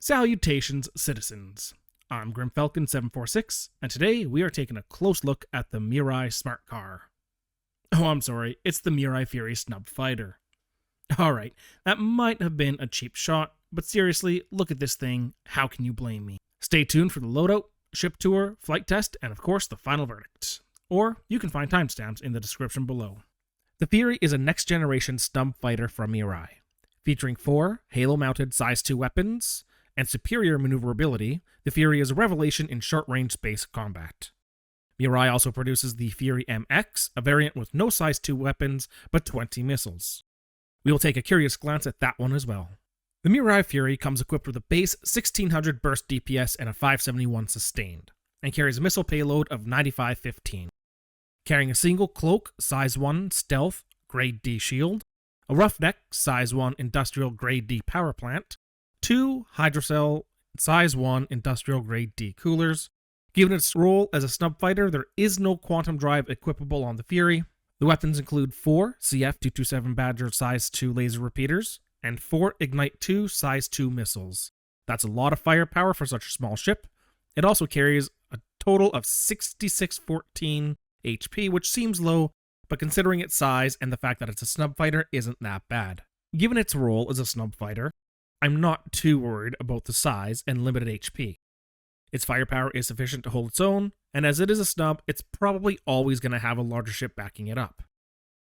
Salutations, citizens. I'm GrimFalcon746, and today we are taking a close look at the Mirai Smart Car. Oh, I'm sorry, it's the Mirai Fury Snub Fighter. Alright, that might have been a cheap shot, but seriously, look at this thing, how can you blame me? Stay tuned for the loadout, ship tour, flight test, and of course the final verdict. Or you can find timestamps in the description below. The Fury is a next-generation snub fighter from Mirai, featuring 4 Halo-mounted size 2 weapons and superior maneuverability. The Fury is a revelation in short-range space combat. Mirai also produces the Fury MX, a variant with no size 2 weapons, but 20 missiles. We will take a curious glance at that one as well. The Mirai Fury comes equipped with a base 1600 burst DPS and a 571 sustained, and carries a missile payload of 9515. Carrying a single cloak, size 1 stealth, grade D shield, a roughneck, size 1 industrial grade D power plant, 2 hydrocell, size 1 industrial grade D coolers. Given its role as a snub fighter, there is no quantum drive equipable on the Fury. The weapons include 4 CF-227 Badger size 2 laser repeaters, and 4 Ignite 2 size 2 missiles. That's a lot of firepower for such a small ship. It also carries a total of 6614 HP, which seems low, but considering its size and the fact that it's a snub fighter isn't that bad. Given its role as a snub fighter, I'm not too worried about the size and limited HP. Its firepower is sufficient to hold its own, and as it is a snub, it's probably always going to have a larger ship backing it up.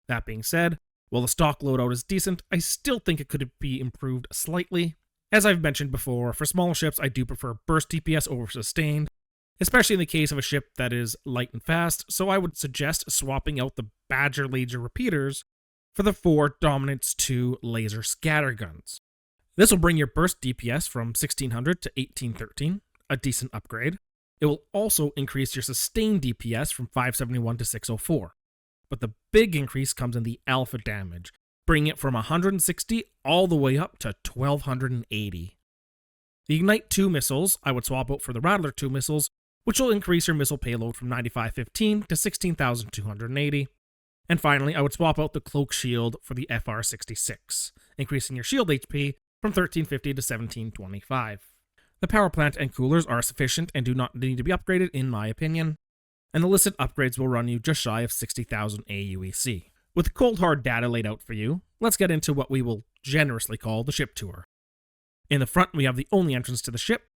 That being said, while the stock loadout is decent, I still think it could be improved slightly. As I've mentioned before, for smaller ships I do prefer burst DPS over sustained, especially in the case of a ship that is light and fast, so I would suggest swapping out the Badger laser repeaters for the 4 Dominance 2 laser scatterguns. This will bring your burst DPS from 1600 to 1813, a decent upgrade. It will also increase your sustained DPS from 571 to 604. But the big increase comes in the alpha damage, bringing it from 160 all the way up to 1280. The Ignite 2 missiles I would swap out for the Rattler 2 missiles, which will increase your missile payload from 9515 to 16,280. And finally, I would swap out the Cloak Shield for the FR66, increasing your shield HP from 1350 to 1725. The power plant and coolers are sufficient and do not need to be upgraded in my opinion, and the listed upgrades will run you just shy of 60,000 AUEC. With cold hard data laid out for you, let's get into what we will generously call the ship tour. In the front we have the only entrance to the ship.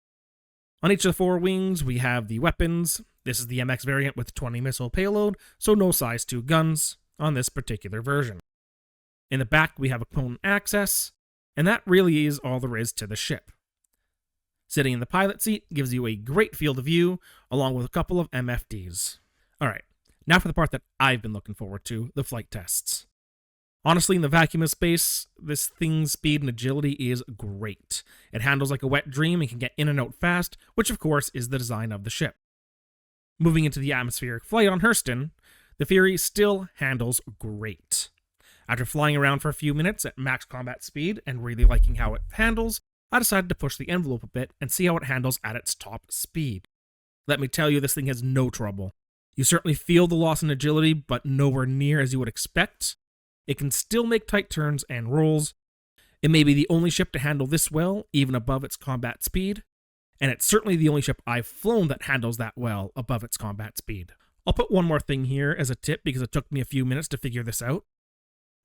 On each of the 4 wings we have the weapons. This is the MX variant with 20 missile payload, so no size 2 guns on this particular version. In the back we have a component access, and that really is all there is to the ship. Sitting in the pilot seat gives you a great field of view, along with a couple of MFDs. Alright, now for the part that I've been looking forward to, the flight tests. Honestly, in the vacuum of space, this thing's speed and agility is great. It handles like a wet dream and can get in and out fast, which of course is the design of the ship. Moving into the atmospheric flight on Hurston, the Fury still handles great. After flying around for a few minutes at max combat speed and really liking how it handles, I decided to push the envelope a bit and see how it handles at its top speed. Let me tell you, this thing has no trouble. You certainly feel the loss in agility, but nowhere near as you would expect. It can still make tight turns and rolls. It may be the only ship to handle this well, even above its combat speed, and it's certainly the only ship I've flown that handles that well above its combat speed. I'll put one more thing here as a tip because it took me a few minutes to figure this out.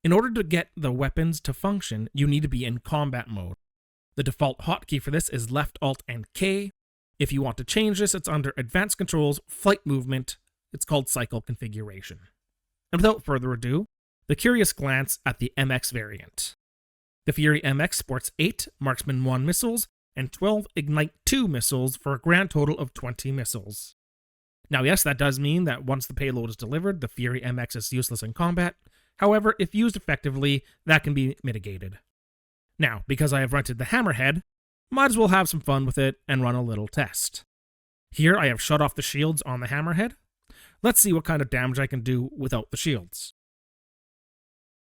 In order to get the weapons to function, you need to be in combat mode. The default hotkey for this is left, alt, and K. If you want to change this, it's under Advanced Controls, Flight Movement. It's called Cycle Configuration. And without further ado, the curious glance at the MX variant. The Fury MX sports 8 Marksman 1 missiles and 12 Ignite 2 missiles for a grand total of 20 missiles. Now yes, that does mean that once the payload is delivered, the Fury MX is useless in combat. However, if used effectively, that can be mitigated. Now, because I have rented the Hammerhead, might as well have some fun with it and run a little test. Here I have shut off the shields on the Hammerhead. Let's see what kind of damage I can do without the shields.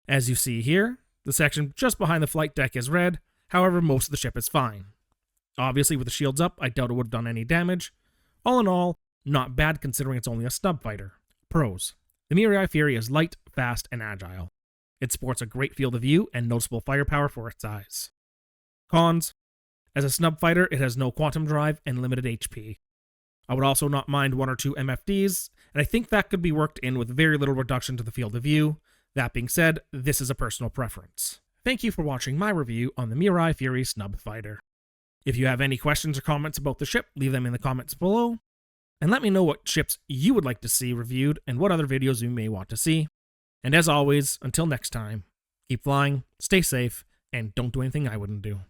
As you see here, the section just behind the flight deck is red, however most of the ship is fine. Obviously with the shields up, I doubt it would have done any damage. All in all, not bad considering it's only a snub fighter. Pros. The Mirai Fury is light, fast, and agile. It sports a great field of view and noticeable firepower for its size. Cons. As a snub fighter, it has no quantum drive and limited HP. I would also not mind 1 or 2 MFDs, and I think that could be worked in with very little reduction to the field of view. That being said, this is a personal preference. Thank you for watching my review on the Mirai Fury Snub Fighter. If you have any questions or comments about the ship, leave them in the comments below, and let me know what ships you would like to see reviewed and what other videos you may want to see. And as always, until next time, keep flying, stay safe, and don't do anything I wouldn't do.